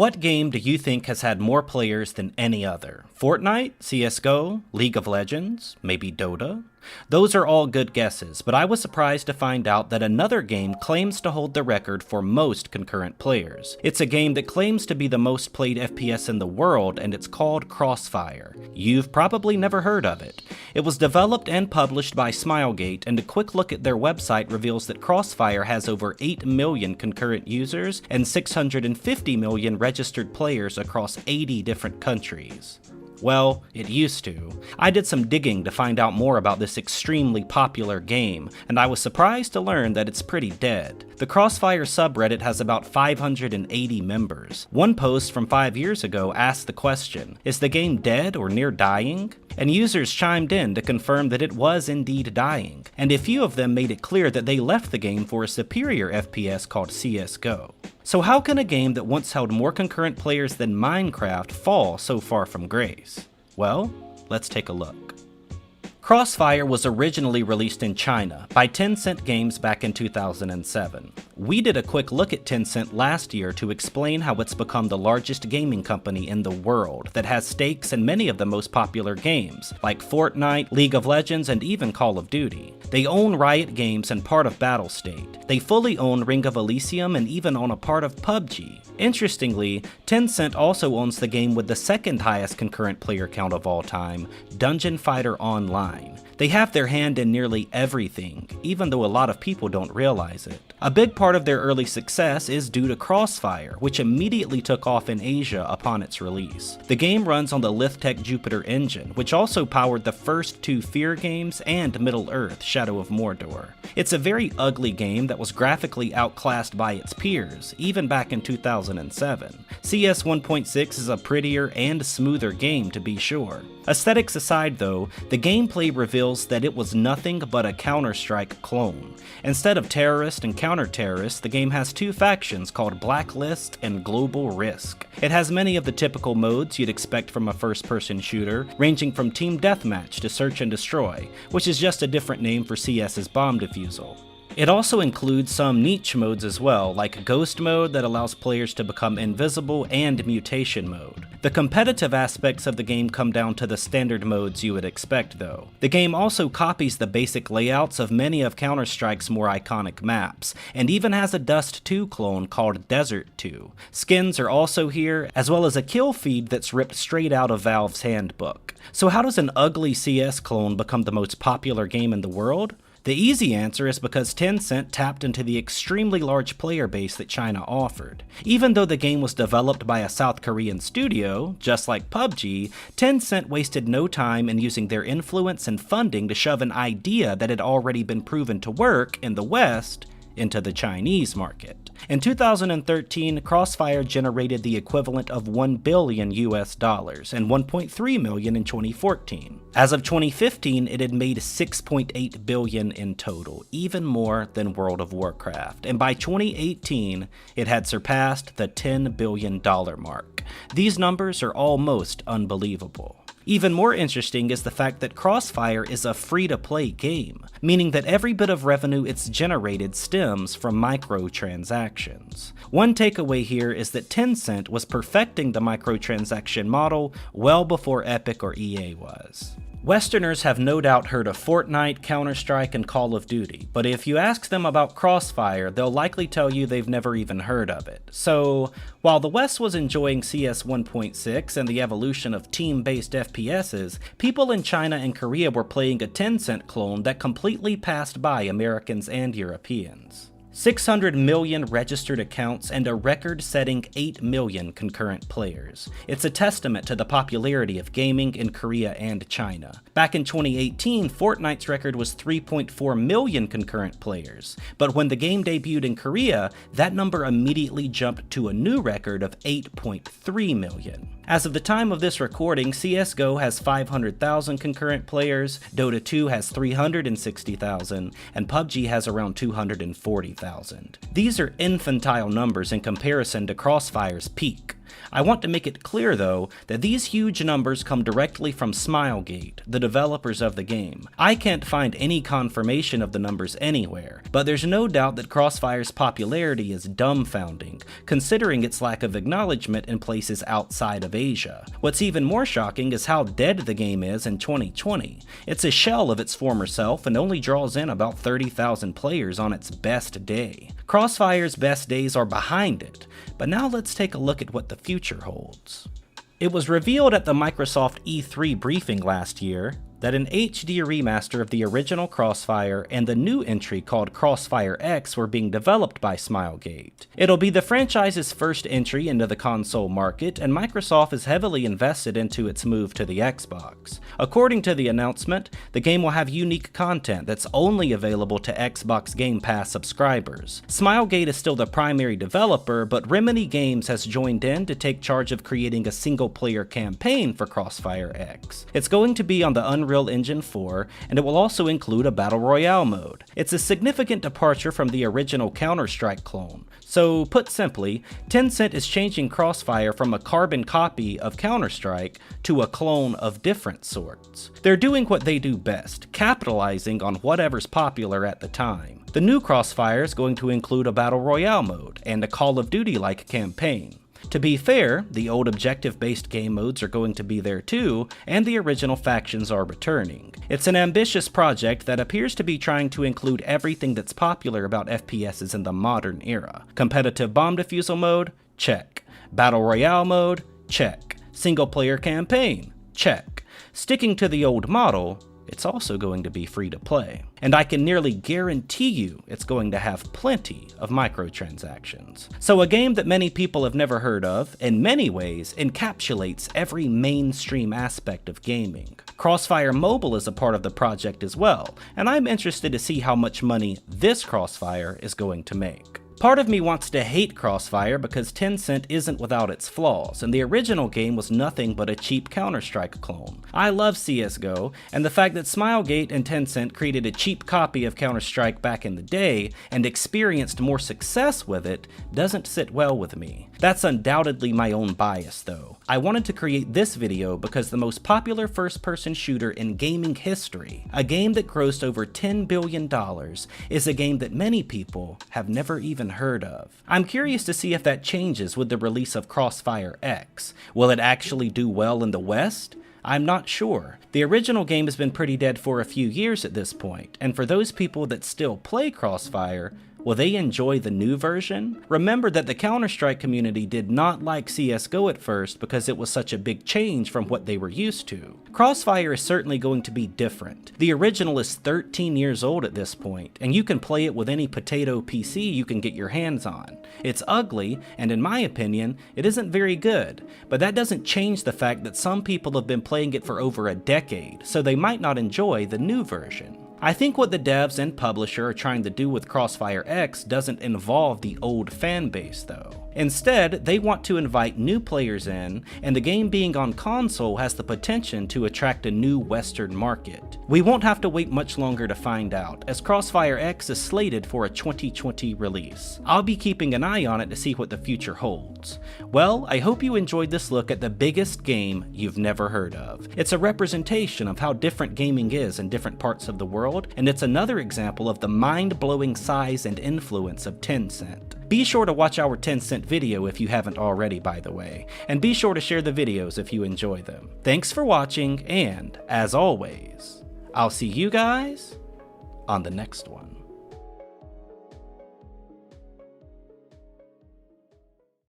What game do you think has had more players than any other? Fortnite, CSGO, League of Legends, maybe Dota? Those are all good guesses, but I was surprised to find out that another game claims to hold the record for most concurrent players. It's a game that claims to be the most played FPS in the world, and it's called Crossfire. You've probably never heard of it. It was developed and published by Smilegate, and a quick look at their website reveals that Crossfire has over 8 million concurrent users and 650 million registered players across 80 different countries. Well, it used to. I did some digging to find out more about this extremely popular game, and I was surprised to learn that it's pretty dead. The Crossfire subreddit has about 580 members. One post from 5 years ago asked the question, is the game dead or near dying? And users chimed in to confirm that it was indeed dying, and a few of them made it clear that they left the game for a superior FPS called CSGO. So how can a game that once held more concurrent players than Minecraft fall so far from grace? Well, let's take a look. Crossfire was originally released in China by Tencent Games back in 2007. We did a quick look at Tencent last year to explain how it's become the largest gaming company in the world that has stakes in many of the most popular games, like Fortnite, League of Legends, and even Call of Duty. They own Riot Games and part of Battlestate. They fully own Ring of Elysium and even own a part of PUBG. Interestingly, Tencent also owns the game with the second highest concurrent player count of all time, Dungeon Fighter Online. They have their hand in nearly everything, even though a lot of people don't realize it. A big part of their early success is due to Crossfire, which immediately took off in Asia upon its release. The game runs on the Lithtech Jupiter engine, which also powered the first 2 Fear games and Middle-earth: Shadow of Mordor. It's a very ugly game that was graphically outclassed by its peers, even back in 2007. CS 1.6 is a prettier and smoother game to be sure. Aesthetics aside though, the gameplay reveals that it was nothing but a Counter-Strike clone. Instead of terrorist and counter-terrorist, the game has 2 factions called Blacklist and Global Risk. It has many of the typical modes you'd expect from a first-person shooter, ranging from Team Deathmatch to Search and Destroy, which is just a different name for CS's bomb defusal. It also includes some niche modes as well, like Ghost Mode that allows players to become invisible, and Mutation Mode. The competitive aspects of the game come down to the standard modes you would expect though. The game also copies the basic layouts of many of Counter-Strike's more iconic maps, and even has a Dust 2 clone called Desert 2. Skins are also here, as well as a kill feed that's ripped straight out of Valve's handbook. So how does an ugly CS clone become the most popular game in the world? The easy answer is because Tencent tapped into the extremely large player base that China offered. Even though the game was developed by a South Korean studio, just like PUBG, Tencent wasted no time in using their influence and funding to shove an idea that had already been proven to work in the West into the Chinese market. In 2013, Crossfire generated the equivalent of $1 billion US and 1.3 million in 2014. As of 2015, it had made 6.8 billion in total, even more than World of Warcraft, and by 2018, it had surpassed the $10 billion mark. These numbers are almost unbelievable. Even more interesting is the fact that Crossfire is a free-to-play game, meaning that every bit of revenue it's generated stems from microtransactions. One takeaway here is that Tencent was perfecting the microtransaction model well before Epic or EA was. Westerners have no doubt heard of Fortnite, Counter-Strike, and Call of Duty, but if you ask them about Crossfire, they'll likely tell you they've never even heard of it. So, while the West was enjoying CS 1.6 and the evolution of team-based FPSs, people in China and Korea were playing a Tencent clone that completely passed by Americans and Europeans. 600 million registered accounts and a record-setting 8 million concurrent players. It's a testament to the popularity of gaming in Korea and China. Back in 2018, Fortnite's record was 3.4 million concurrent players, but when the game debuted in Korea, that number immediately jumped to a new record of 8.3 million. As of the time of this recording, CSGO has 500,000 concurrent players, Dota 2 has 360,000, and PUBG has around 240,000. These are infantile numbers in comparison to Crossfire's peak. I want to make it clear though that these huge numbers come directly from Smilegate, the developers of the game. I can't find any confirmation of the numbers anywhere, but there's no doubt that Crossfire's popularity is dumbfounding, considering its lack of acknowledgement in places outside of Asia. What's even more shocking is how dead the game is in 2020. It's a shell of its former self and only draws in about 30,000 players on its best day. Crossfire's best days are behind it, but now let's take a look at what the future holds. It was revealed at the Microsoft E3 briefing last year that an HD remaster of the original Crossfire and the new entry called Crossfire X were being developed by Smilegate. It'll be the franchise's first entry into the console market, and Microsoft is heavily invested into its move to the Xbox. According to the announcement, the game will have unique content that's only available to Xbox Game Pass subscribers. Smilegate is still the primary developer, but Remedy Games has joined in to take charge of creating a single-player campaign for Crossfire X. It's going to be on the Unreal Engine 4, and it will also include a Battle Royale mode. It's a significant departure from the original Counter-Strike clone. So, put simply, Tencent is changing Crossfire from a carbon copy of Counter-Strike to a clone of different sorts. They're doing what they do best, capitalizing on whatever's popular at the time. The new Crossfire is going to include a Battle Royale mode and a Call of Duty-like campaign. To be fair, the old objective-based game modes are going to be there too, and the original factions are returning. It's an ambitious project that appears to be trying to include everything that's popular about FPSs in the modern era. Competitive bomb defusal mode? Check. Battle Royale mode? Check. Single-player campaign? Check. Sticking to the old model, it's also going to be free to play. And I can nearly guarantee you it's going to have plenty of microtransactions. So a game that many people have never heard of, in many ways, encapsulates every mainstream aspect of gaming. Crossfire Mobile is a part of the project as well, and I'm interested to see how much money this Crossfire is going to make. Part of me wants to hate Crossfire because Tencent isn't without its flaws, and the original game was nothing but a cheap Counter-Strike clone. I love CSGO, and the fact that Smilegate and Tencent created a cheap copy of Counter-Strike back in the day and experienced more success with it doesn't sit well with me. That's undoubtedly my own bias though. I wanted to create this video because the most popular first-person shooter in gaming history, a game that grossed over $10 billion, is a game that many people have never even heard of. I'm curious to see if that changes with the release of Crossfire X. Will it actually do well in the West? I'm not sure. The original game has been pretty dead for a few years at this point, and for those people that still play Crossfire, will they enjoy the new version? Remember that the Counter-Strike community did not like CSGO at first because it was such a big change from what they were used to. Crossfire is certainly going to be different. The original is 13 years old at this point, and you can play it with any potato PC you can get your hands on. It's ugly, and in my opinion, it isn't very good, but that doesn't change the fact that some people have been playing it for over a decade, so they might not enjoy the new version. I think what the devs and publisher are trying to do with Crossfire X doesn't involve the old fanbase though. Instead, they want to invite new players in, and the game being on console has the potential to attract a new Western market. We won't have to wait much longer to find out, as Crossfire X is slated for a 2020 release. I'll be keeping an eye on it to see what the future holds. Well, I hope you enjoyed this look at the biggest game you've never heard of. It's a representation of how different gaming is in different parts of the world, and it's another example of the mind-blowing size and influence of Tencent. Be sure to watch our Tencent video if you haven't already, by the way, and be sure to share the videos if you enjoy them. Thanks for watching, and as always, I'll see you guys on the next one.